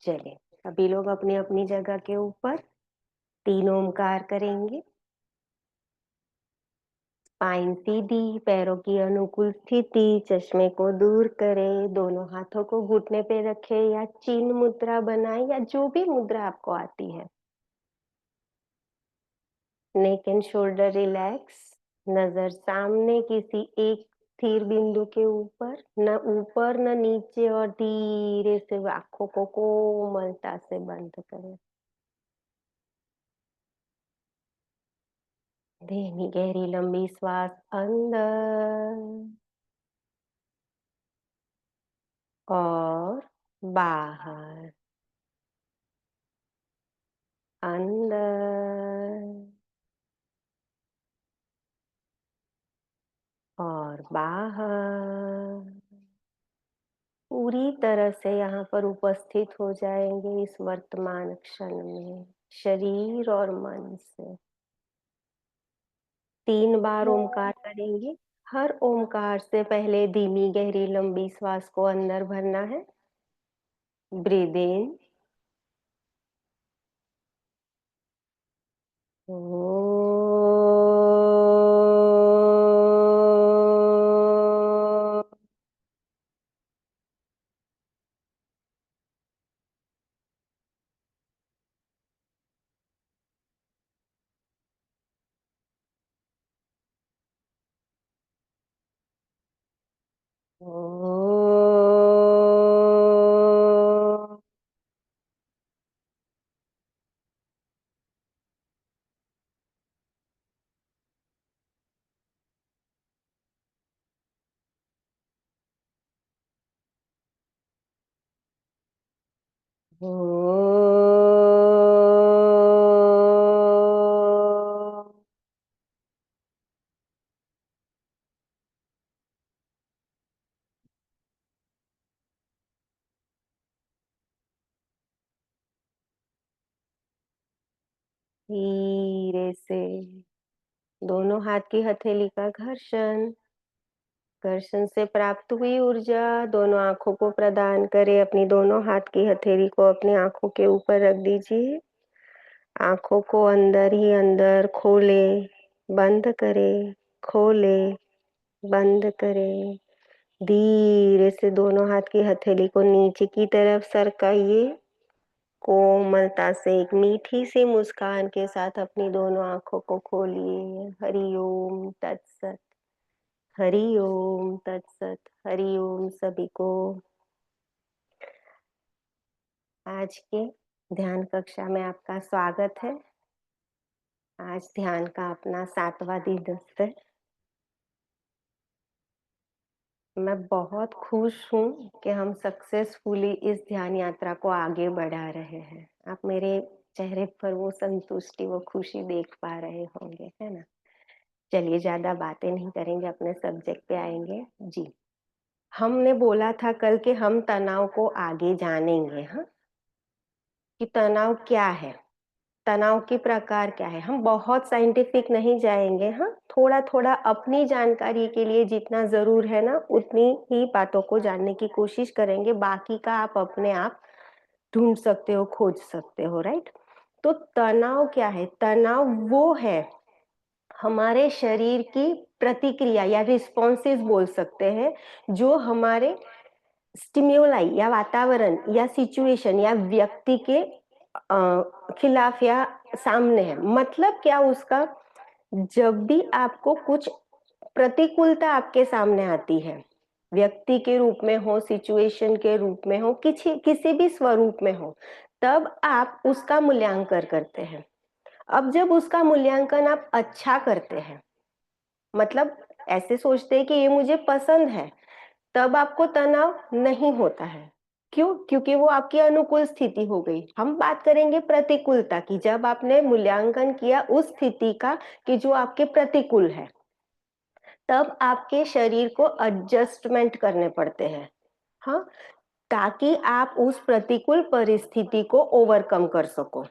चलिए, सभी लोग अपनी अपनी जगह के ऊपर 3 ओमकार करेंगे। स्पाइन सीधी, पैरों की अनुकूल स्थिति, चश्मे को दूर करें, दोनों हाथों को घुटने पे रखें या चिन्ह मुद्रा बनाएं या जो भी मुद्रा आपको आती है। नेक एंड शोल्डर रिलैक्स, नजर सामने किसी एक स्थिर बिंदु के ऊपर, न नीचे, और धीरे से आंखों को कोमलता से बंद करें। धीमी गहरी लंबी श्वास अंदर और बाहर, अंदर और बाहर। पूरी तरह से यहाँ पर उपस्थित हो जाएंगे इस वर्तमान क्षण में, शरीर और मन से। 3 बार ओमकार करेंगे। हर ओमकार से पहले धीमी गहरी लंबी श्वास को अंदर भरना है। ब्रीद इन, धीरे से दोनों हाथ की हथेली का घर्षण, घर्षण से प्राप्त हुई ऊर्जा दोनों आंखों को प्रदान करें। अपनी दोनों हाथ की हथेली को अपनी आंखों के ऊपर रख दीजिए। आंखों को अंदर ही अंदर खोले, बंद करें, खोले, बंद करें। धीरे से दोनों हाथ की हथेली को नीचे की तरफ सरकाइए। कोमलता से एक मीठी सी मुस्कान के साथ अपनी दोनों आंखों को खोलिए। हरि ओम तत्सत, हरि ओम तत्सत, हरि ओम। सभी को आज के ध्यान कक्षा में आपका स्वागत है। आज ध्यान का अपना 7वां दिन है। मैं बहुत खुश हूँ कि हम सक्सेसफुली इस ध्यान यात्रा को आगे बढ़ा रहे हैं। आप मेरे चेहरे पर वो संतुष्टि, वो खुशी देख पा रहे होंगे, है ना? चलिए, ज्यादा बातें नहीं करेंगे, अपने सब्जेक्ट पे आएंगे। जी, हमने बोला था कल कि हम तनाव को आगे जानेंगे, हाँ, कि तनाव क्या है, तनाव के प्रकार क्या है। हम बहुत साइंटिफिक नहीं जाएंगे, हाँ, थोड़ा थोड़ा अपनी जानकारी के लिए जितना जरूर है ना उतनी ही बातों को जानने की कोशिश करेंगे। बाकी का आप अपने आप ढूंढ सकते हो, खोज सकते हो, राइट? तो तनाव क्या है? तनाव वो है हमारे शरीर की प्रतिक्रिया या रिस्पॉन्सेस बोल सकते हैं, जो हमारे स्टिम्युलाई या वातावरण या सिचुएशन या व्यक्ति के खिलाफ या सामने है। मतलब क्या उसका? जब भी आपको कुछ प्रतिकूलता आपके सामने आती है, व्यक्ति के रूप में हो, सिचुएशन के रूप में हो, किसी भी स्वरूप में हो, तब आप उसका मूल्यांकन करते हैं। अब जब उसका मूल्यांकन आप अच्छा करते हैं, मतलब ऐसे सोचते हैं कि ये मुझे पसंद है, तब आपको तनाव नहीं होता है। क्यों? क्योंकि वो आपकी अनुकूल स्थिति हो गई। हम बात करेंगे प्रतिकूलता की, जब आपने मूल्यांकन किया उस स्थिति का कि जो आपके प्रतिकूल है, तब आपके शरीर को एडजस्टमेंट करने पड़ते हैं, हाँ, ताकि आप उस प्रतिकूल परिस्थिति को ओवरकम कर सको,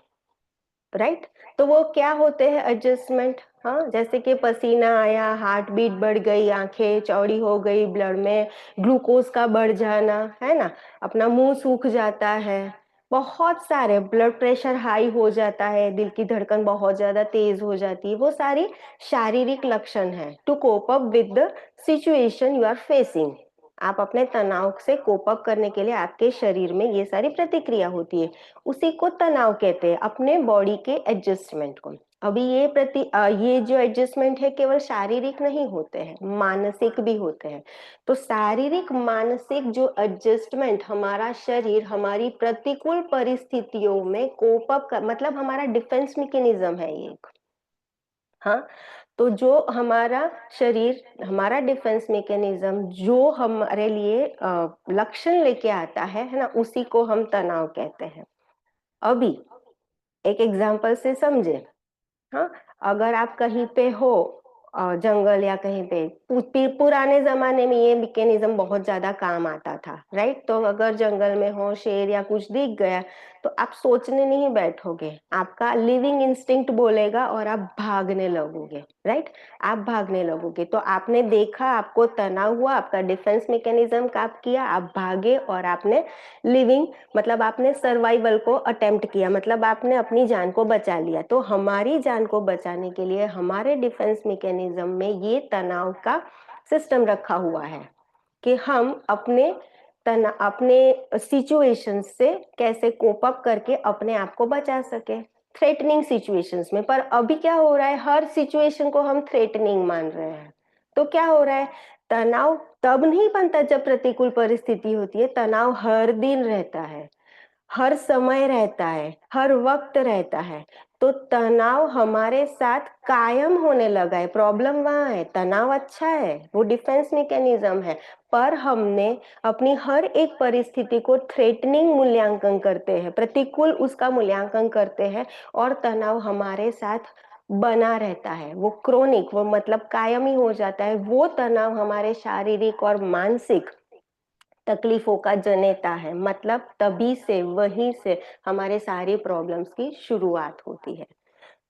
राइट? तो वो क्या होते हैं एडजस्टमेंट? हाँ, जैसे कि पसीना आया, हार्ट बीट बढ़ गई, आंखें चौड़ी हो गई, ब्लड में ग्लूकोज का बढ़ जाना, है ना, अपना मुंह सूख जाता है, बहुत सारे, ब्लड प्रेशर हाई हो जाता है, दिल की धड़कन बहुत ज्यादा तेज हो जाती है, वो सारी शारीरिक लक्षण है to cope up with the situation you are facing. आप अपने तनाव से कोप अप करने के लिए आपके शरीर में ये सारी प्रतिक्रिया होती है, उसी को तनाव कहते हैं, अपने बॉडी के एडजस्टमेंट को। अभी ये जो एडजस्टमेंट है केवल शारीरिक नहीं होते हैं, मानसिक भी होते हैं। तो शारीरिक मानसिक जो एडजस्टमेंट हमारा शरीर हमारी प्रतिकूल परिस्थितियों में कोप अप कर, मतलब हमारा डिफेंस मैकेनिज्म है ये एक। हाँ, तो जो हमारा शरीर हमारा डिफेंस मैकेनिज्म जो हमारे लिए लक्षण लेके आता है ना, उसी को हम तनाव कहते हैं। अभी एक एग्जांपल से समझे। हाँ, अगर आप कहीं पे हो जंगल या कहीं पे, पुराने जमाने में ये मैकेनिज्म बहुत ज्यादा काम आता था, राइट? तो अगर जंगल में हो, शेर या कुछ दिख गया, तो आप सोचने नहीं बैठोगे, आपका लिविंग इंस्टिंक्ट बोलेगा और आप भागने लगोगे, राइट? आप भागने लगोगे। तो आपने देखा, आपको तनाव हुआ, आपका डिफेंस मैकेनिज्म काम किया, आप भागे और आपने लिविंग, मतलब आपने सर्वाइवल को अटेम्प्ट किया, मतलब आपने अपनी जान को बचा लिया। तो हमारी जान को बचाने के लिए हमारे डिफेंस मैकेनिज्म में ये तनाव का सिस्टम रखा हुआ है कि हम अपने सिचुएशन से कैसे कोप अप करके अपने आप को बचा सके थ्रेटनिंग सिचुएशंस में। पर अभी क्या हो रहा है, हर सिचुएशन को हम थ्रेटनिंग मान रहे हैं। तो क्या हो रहा है, तनाव तब नहीं बनता जब प्रतिकूल परिस्थिति होती है, तनाव हर दिन रहता है, हर समय रहता है, हर वक्त रहता है। तो तनाव हमारे साथ कायम होने लगा है। प्रॉब्लम वहां है, तनाव अच्छा है, वो डिफेंस मैकेनिज्म है, पर हमने अपनी हर एक परिस्थिति को थ्रेटनिंग मूल्यांकन करते हैं, प्रतिकूल उसका मूल्यांकन करते हैं, और तनाव हमारे साथ बना रहता है, वो क्रोनिक, वो मतलब कायमी हो जाता है। वो तनाव हमारे शारीरिक और मानसिक तकलीफों का जनेता है, मतलब तभी से, वहीं से हमारे सारी प्रॉब्लम्स की शुरुआत होती है।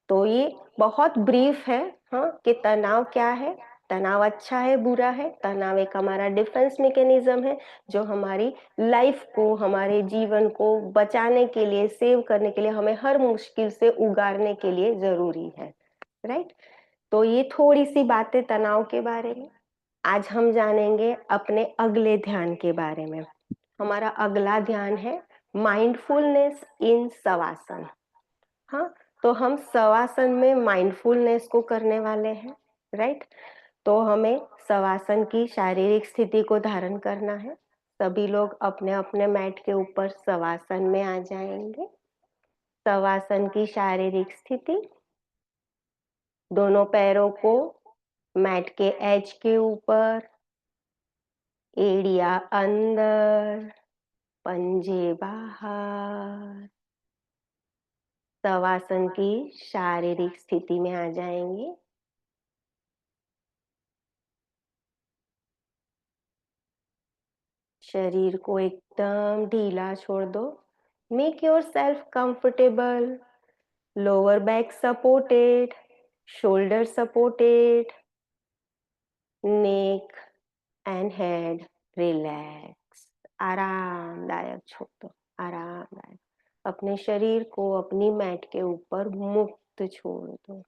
तो ये बहुत ब्रीफ है, हाँ, कि तनाव क्या है, तनाव अच्छा है बुरा है। तनाव एक हमारा डिफेंस मैकेनिज्म है जो हमारी लाइफ को, हमारे जीवन को बचाने के लिए, सेव करने के लिए, हमें हर मुश्किल से उगारने के लिए जरूरी है, राइट? तो ये थोड़ी सी बातें तनाव के बारे में। आज हम जानेंगे अपने अगले ध्यान के बारे में। हमारा अगला ध्यान है माइंडफुलनेस इन शवासन। हाँ, तो हम शवासन में माइंडफुलनेस को करने वाले हैं, राइट? तो हमें शवासन की शारीरिक स्थिति को धारण करना है। सभी लोग अपने अपने मैट के ऊपर शवासन में आ जाएंगे। शवासन की शारीरिक स्थिति, दोनों पैरों को मैट के एज के ऊपर, एड़िया अंदर, पंजे बाहर, शवासन की शारीरिक स्थिति में आ जाएंगे। शरीर को एकदम ढीला छोड़ दो। Make your self comfortable, lower back supported, shoulder supported, neck and head relax. आरामदायक छोड़ दो, आरामदायक। अपने शरीर को अपनी मैट के ऊपर मुक्त छोड़ दो।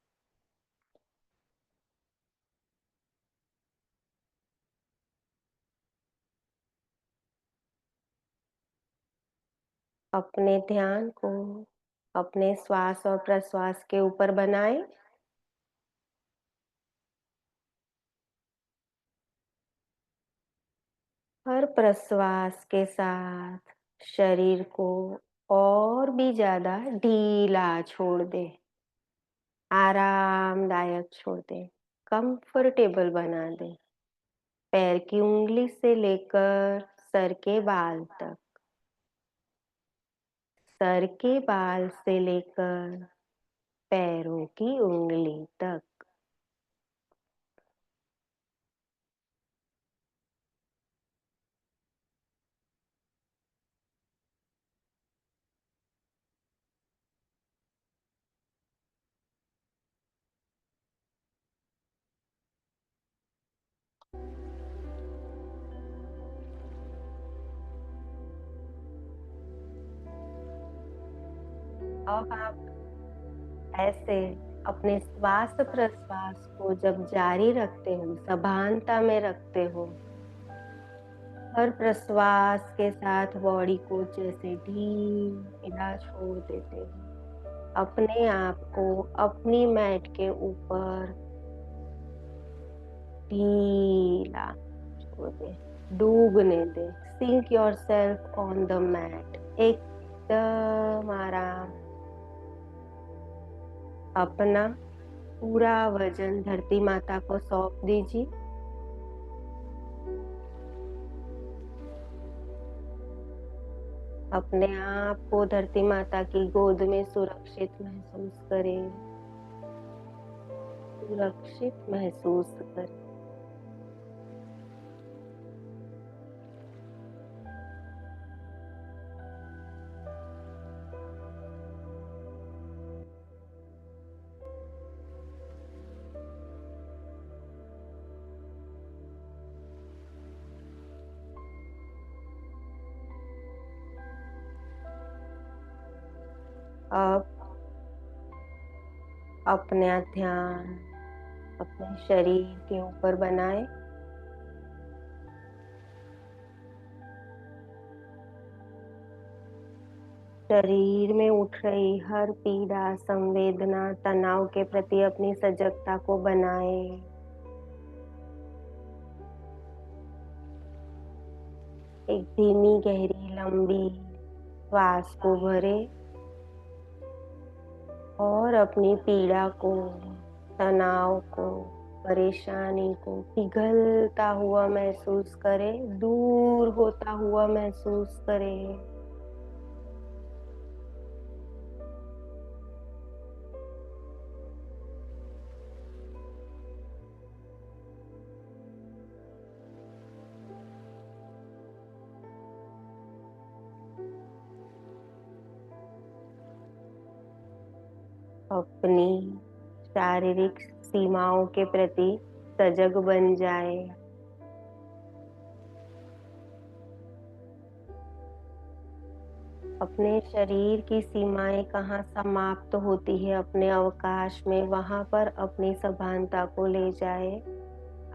अपने ध्यान को अपने श्वास और प्रश्वास के ऊपर बनाएं। हर प्रश्वास के साथ शरीर को और भी ज्यादा ढीला छोड़ दे, आरामदायक छोड़ दे, कंफर्टेबल बना दे। पैर की उंगली से लेकर सर के बाल तक, सर के बाल से लेकर पैरों की उंगली तक। अब आप ऐसे अपने श्वास प्रश्वास को जब जारी रखते हो, सभानता में रखते हो, हर प्रश्वास के साथ बॉडी को जैसे ढीला छोड़ देते हो, अपने आप को अपनी मैट के ऊपर ढीला छोड़ दे, डूबने दे। Sink yourself on the mat, एकदम आराम। अपना पूरा वजन धरती माता को सौंप दीजिए। अपने आप को धरती माता की गोद में सुरक्षित महसूस करें, सुरक्षित महसूस करें। अब अपना ध्यान अपने शरीर के ऊपर बनाए। शरीर में उठ रही हर पीड़ा, संवेदना, तनाव के प्रति अपनी सजगता को बनाए। एक धीमी गहरी लंबी श्वास को भरे और अपनी पीड़ा को, तनाव को, परेशानी को पिघलता हुआ महसूस करें, दूर होता हुआ महसूस करें। अपनी शारीरिक सीमाओं के प्रति सजग बन जाए। अपने शरीर की सीमाएं कहाँ समाप्त होती है अपने अवकाश में, वहां पर अपनी सभानता को ले जाए।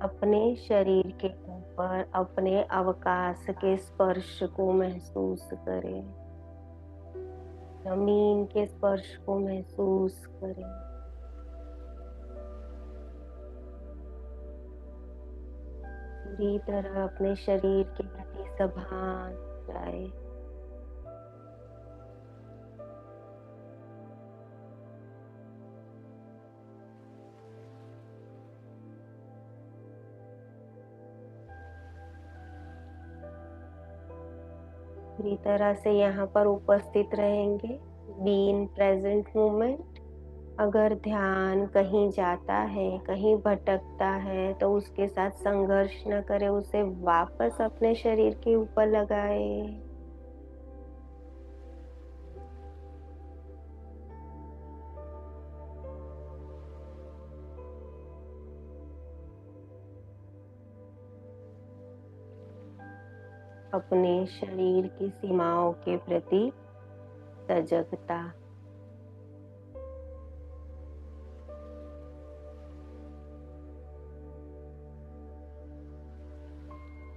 अपने शरीर के ऊपर अपने अवकाश के स्पर्श को महसूस करें, जमीन के स्पर्श को महसूस करें। पूरी तरह अपने शरीर के प्रति सभान जाए। पूरी तरह से यहाँ पर उपस्थित रहेंगे। Be in present moment. अगर ध्यान कहीं जाता है, कहीं भटकता है, तो उसके साथ संघर्ष न करें, उसे वापस अपने शरीर के ऊपर लगाए। अपने शरीर की सीमाओं के प्रति सजगता।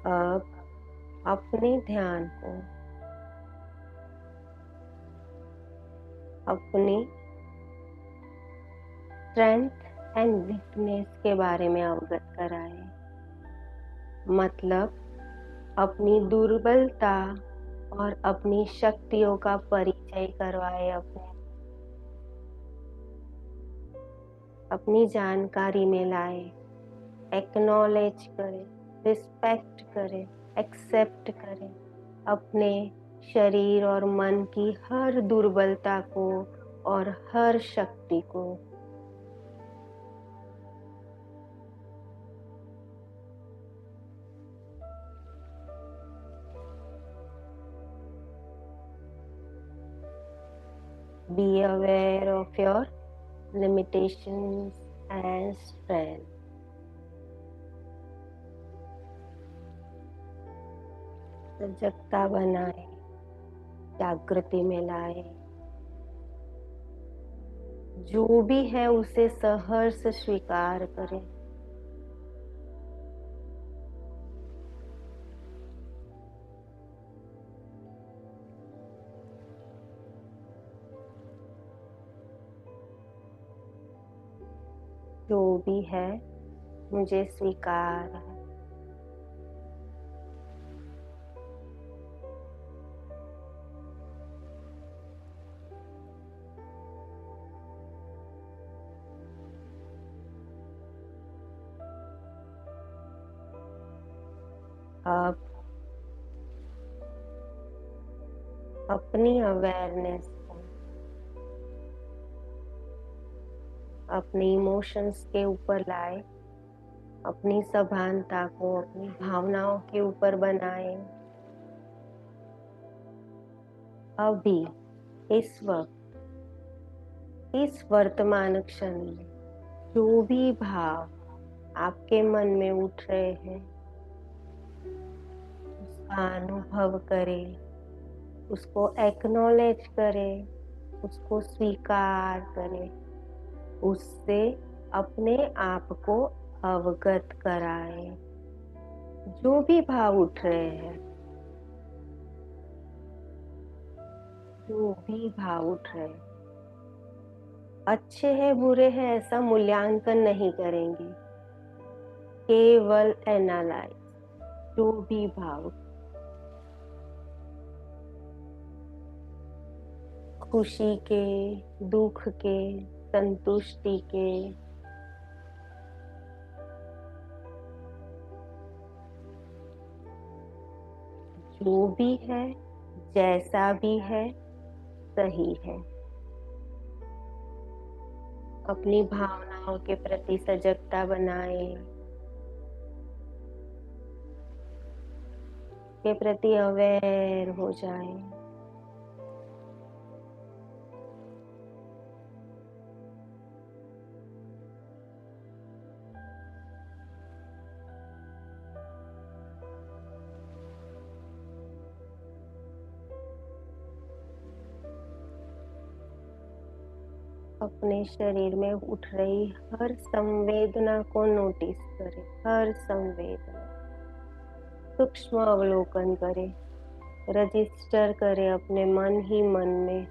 अब अपने ध्यान को अपनी स्ट्रेंथ एंड वीकनेस के बारे में अवगत कराए। मतलब अपनी दुर्बलता और अपनी शक्तियों का परिचय करवाए। अपनी जानकारी में लाए, एक्नॉलेज करें, रिस्पेक्ट करें, एक्सेप्ट करें अपने शरीर और मन की हर दुर्बलता को और हर शक्ति को। Be aware of your limitations and strength. सजगता बनाए, जागृति में लाए। जो भी है उसे सहर्ष स्वीकार करें। जो भी है मुझे स्वीकार है। अब अपनी अवेयरनेस को अपने इमोशंस के ऊपर लाए, अपनी सभानता को अपनी भावनाओं के ऊपर बनाए। अभी इस वक्त इस वर्तमान क्षण में जो भी भाव आपके मन में उठ रहे हैं उसका अनुभव करें, उसको एक्नॉलेज करें, उसको स्वीकार करें, उससे अपने आप को अवगत कराएं। जो भी भाव उठ रहे हैं, जो भी भाव उठ रहे हैं, अच्छे हैं बुरे हैं ऐसा मूल्यांकन नहीं करेंगे, केवल एनालाइज। जो भी भाव, खुशी के, दुख के, संतुष्टि के, जो भी है, जैसा भी है, सही है। अपनी भावनाओं के प्रति सजगता बनाए, के प्रति अवेयर हो जाए। अपने शरीर में उठ रही हर संवेदना को नोटिस करें, हर संवेदना सूक्ष्म अवलोकन करें, रजिस्टर करें अपने मन ही मन में।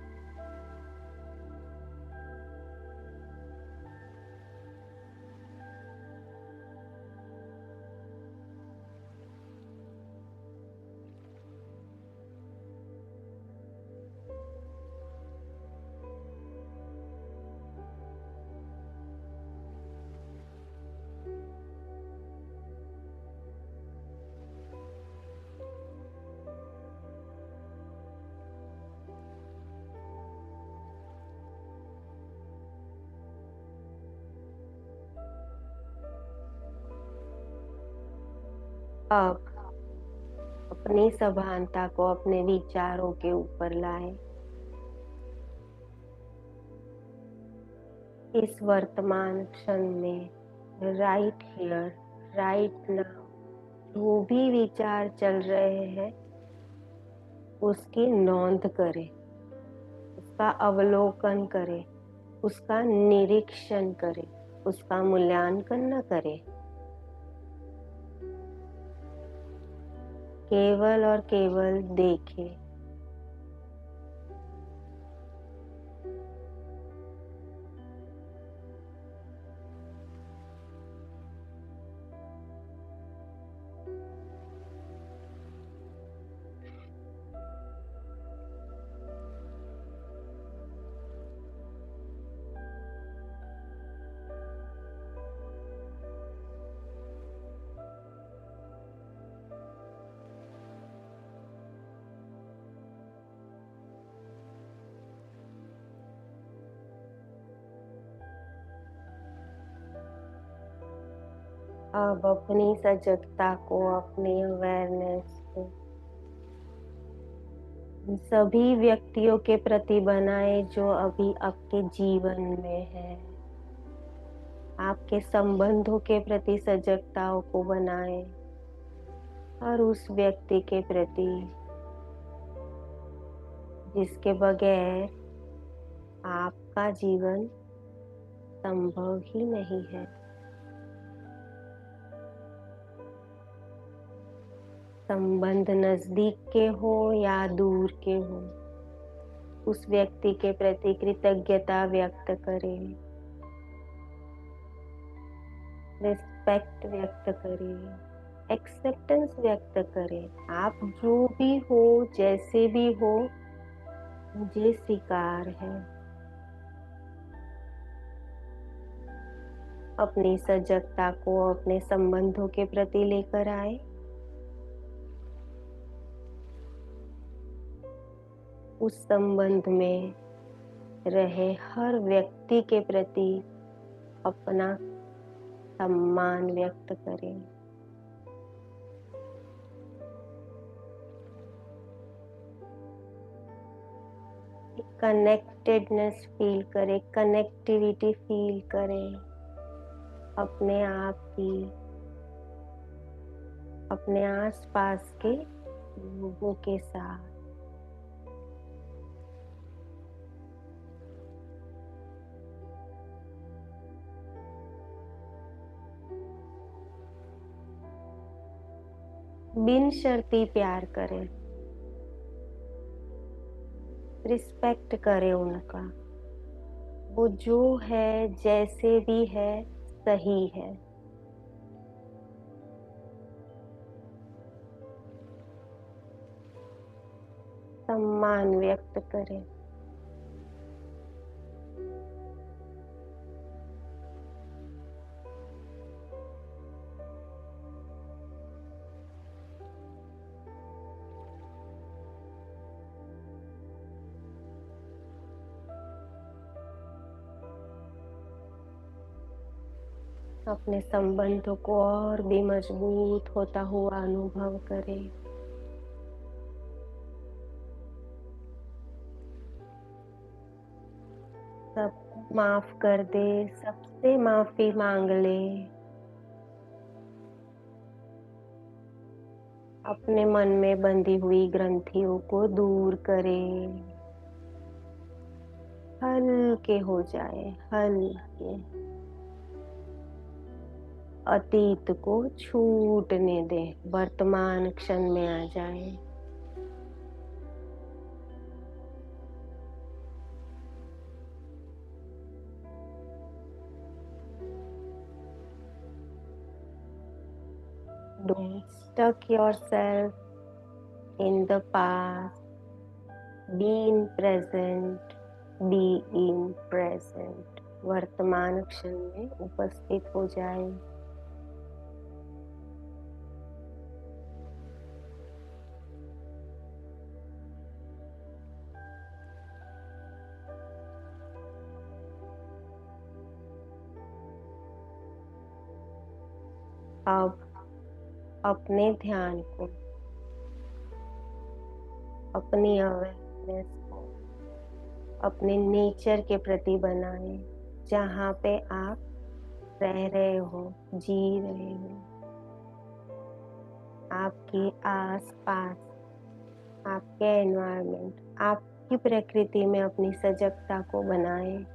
अब अपनी सभानता को अपने विचारों के ऊपर लाए। इस वर्तमान क्षण में, राइट हियर, राइट नाउ, जो भी विचार चल रहे हैं उसकी नोंद करें, उसका अवलोकन करें, उसका निरीक्षण करें, उसका मूल्यांकन न करें। केवल और केवल देखें। अब अपनी सजगता को, अपनी अवेयरनेस को सभी व्यक्तियों के प्रति बनाए जो अभी आपके जीवन में है। आपके संबंधों के प्रति सजगताओं को बनाए और उस व्यक्ति के प्रति जिसके बगैर आपका जीवन संभव ही नहीं है। संबंध नजदीक के हो या दूर के हो, उस व्यक्ति के प्रति कृतज्ञता व्यक्त करें, रिस्पेक्ट व्यक्त करें, एक्सेप्टेंस व्यक्त करें। आप जो भी हो, जैसे भी हो, मुझे स्वीकार है। अपनी सजगता को अपने संबंधों के प्रति लेकर आए। उस संबंध में रहे हर व्यक्ति के प्रति अपना सम्मान व्यक्त करें। कनेक्टेडनेस फील करें, कनेक्टिविटी फील करें अपने आप की, अपने आसपास के लोगों के साथ। बिन शर्ती प्यार करें, रिस्पेक्ट करें उनका। वो जो है, जैसे भी है, सही है। सम्मान व्यक्त करें। अपने संबंधों को और भी मजबूत होता हुआ अनुभव करें। सब माफ कर दे, सबसे माफी मांग ले। अपने मन में बंधी हुई ग्रंथियों को दूर करें। हल्के हो जाए, हल्के। अतीत को छूटने दे, वर्तमान क्षण में आ जाए। Don't stuck yourself in the past. Be in present. Be in present. वर्तमान क्षण में उपस्थित हो जाए। अब अपने ध्यान को, अपनी अवेयरनेस को अपने नेचर के प्रति बनाएं, जहाँ पे आप रह रहे हो, जी रहे हो। आपके आसपास, आपके एनवायरनमेंट, आपकी प्रकृति में अपनी सजगता को बनाएं।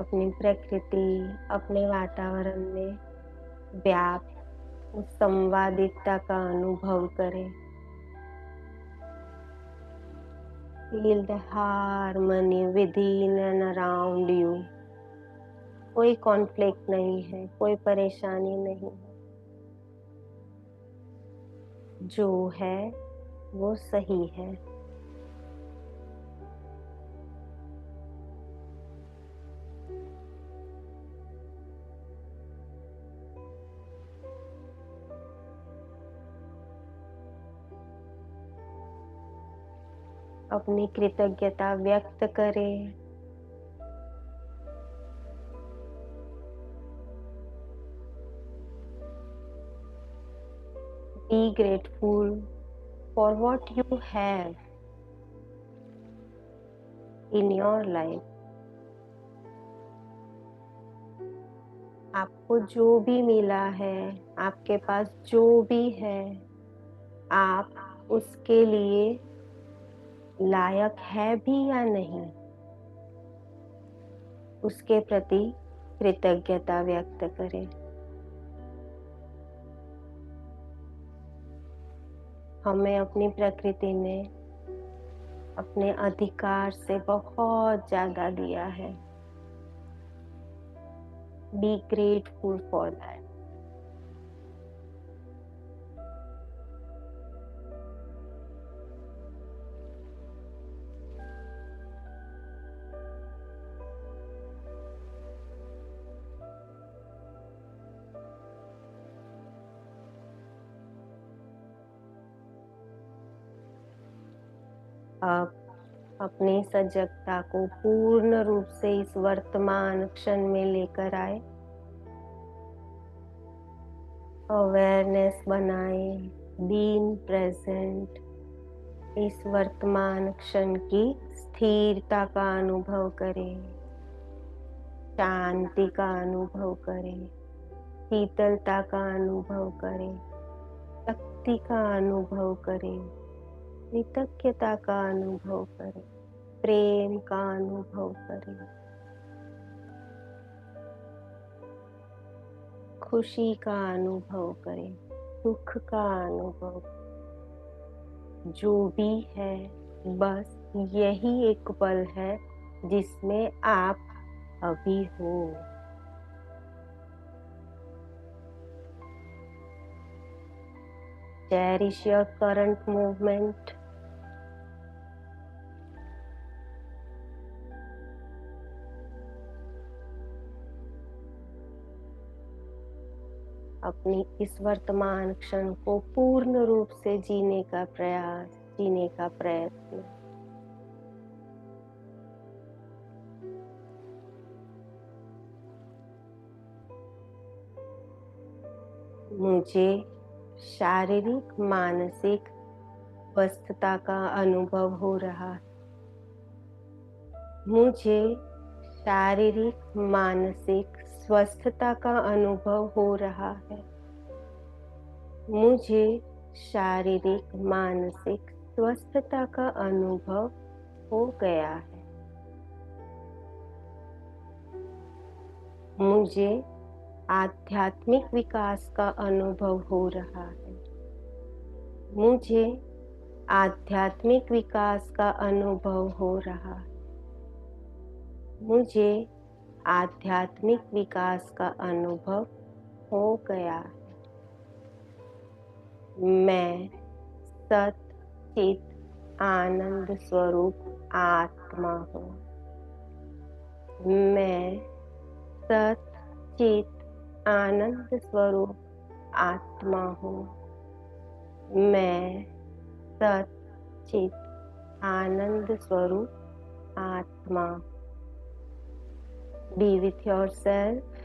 अपनी प्रकृति, अपने वातावरण में व्याप्त उस संवादितता का अनुभव करें। Feel the harmony within and around you. कोई कॉन्फ्लिक्ट नहीं है, कोई परेशानी नहीं है। जो है वो सही है। अपनी कृतज्ञता व्यक्त करें। Be grateful for what you have in your life. आपको जो भी मिला है, आपके पास जो भी है, आप उसके लिए लायक है भी या नहीं, उसके प्रति कृतज्ञता व्यक्त करें। हमें अपनी प्रकृति ने अपने अधिकार से बहुत ज्यादा दिया है। Be grateful for that. अब अपनी सजगता को पूर्ण रूप से इस वर्तमान क्षण में लेकर आए। अवेयरनेस बनाए, बीइंग प्रेजेंट। इस वर्तमान क्षण की स्थिरता का अनुभव करें, शांति का अनुभव करें, शीतलता का अनुभव करें, शक्ति का अनुभव करें, कृतज्ञता का अनुभव करें, प्रेम का अनुभव करें, खुशी का अनुभव करें, सुख का अनुभव करें। जो भी है, बस यही एक पल है जिसमें आप अभी हो। Cherish your current movement. अपनी इस वर्तमान क्षण को पूर्ण रूप से जीने का प्रयास, जीने का प्रयत्न। मुझे शारीरिक मानसिक स्वस्थता का अनुभव हो रहा है। मुझे शारीरिक मानसिक स्वस्थता का अनुभव हो रहा है। मुझे शारीरिक मानसिक स्वस्थता का अनुभव हो गया है। मुझे आध्यात्मिक विकास का अनुभव हो रहा है। मुझे आध्यात्मिक विकास का अनुभव हो रहा है। मुझे आध्यात्मिक विकास का अनुभव हो गया है। मैं सत चित आनंद स्वरूप आत्मा हूँ। मैं सत चित आनंद स्वरूप आत्मा हूँ। मैं सत चित आनंद स्वरूप आत्मा। Be with yourself.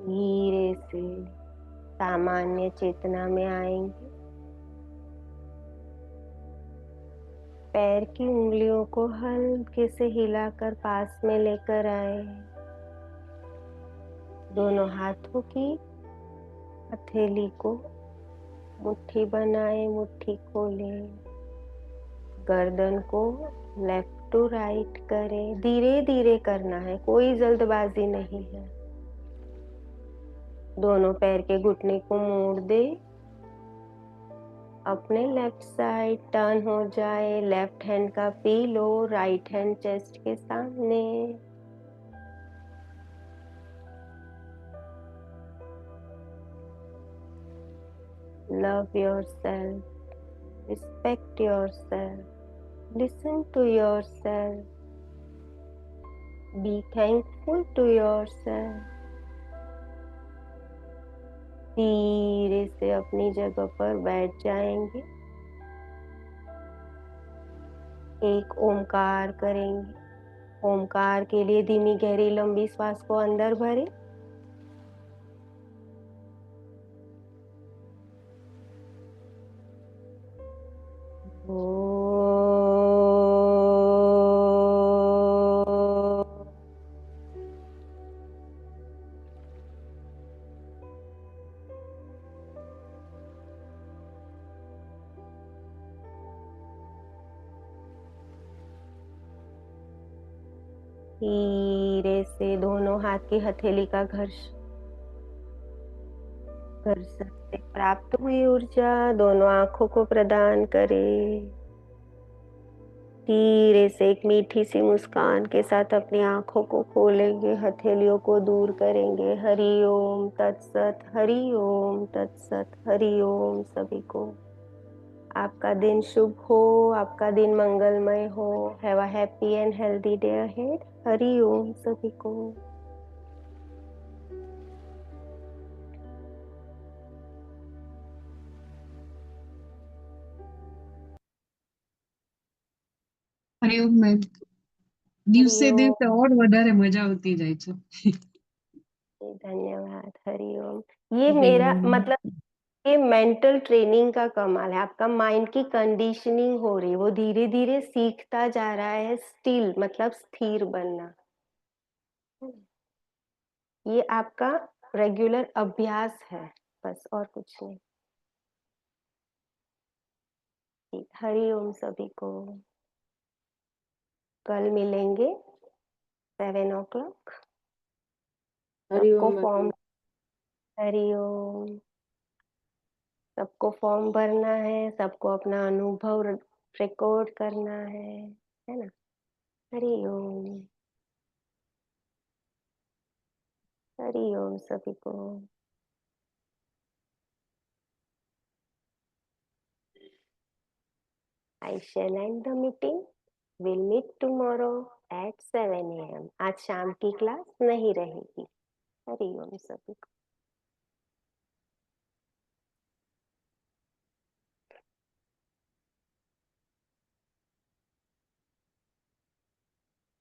धीरे से सामान्य चेतना में आएंगे। पैर की उंगलियों को हल्के से हिलाकर पास में लेकर आए। दोनों हाथों की हथेली को मुट्ठी बनाए, मुट्ठी खोले। गर्दन को लेफ्ट टू राइट करें। धीरे धीरे करना है, कोई जल्दबाजी नहीं है। दोनों पैर के घुटने को मोड़ दे। अपने लेफ्ट साइड टर्न हो जाए, लेफ्ट हैंड का पीलो राइट हैंड चेस्ट के सामने। Love yourself, respect yourself, listen to yourself, be thankful to yourself. धीरे से अपनी जगह पर बैठ जाएंगे। एक ओमकार करेंगे। ओमकार के लिए धीमी गहरी लंबी श्वास को अंदर भरें। धीरे से दोनों हाथ की हथेली का घर्षण से प्राप्त हुई ऊर्जा दोनों आंखों को प्रदान करें। धीरे से एक मीठी सी मुस्कान के साथ अपनी आंखों को खोलेंगे, हथेलियों को दूर करेंगे। हरि ओम तत्सत, हरि ओम तत्सत, हरि ओम। सभी को आपका दिन शुभ हो, आपका दिन मंगलमय हो। Have a happy and healthy day ahead. Hari Om सभी को। હરિઓમ મેમ. हरि દિવસે ओम। દિવસે और વધારે મજા આવતી જાય છે. धन्यवाद। हरि ओम। ये मेरा હરિઓમ. मतलब ये मेंटल ट्रेनिंग का कमाल है। आपका माइंड की कंडीशनिंग हो रही है, वो धीरे धीरे सीखता जा रहा है। स्टिल मतलब स्थिर बनना, ये आपका रेगुलर अभ्यास है, बस और कुछ नहीं। ठीक, हरि ओम सभी को। कल मिलेंगे 7 o'clock। सबको हरिओम फॉर्म, मैम। हरि ओम। सबको फॉर्म भरना है, सबको अपना अनुभव रिकॉर्ड करना है ना। हरि ओम। हरि ओम सभी को। I shall end the meeting. We'll meet tomorrow at 7 a.m. आज शाम की क्लास नहीं रहेगी। हरि ओम सभी को।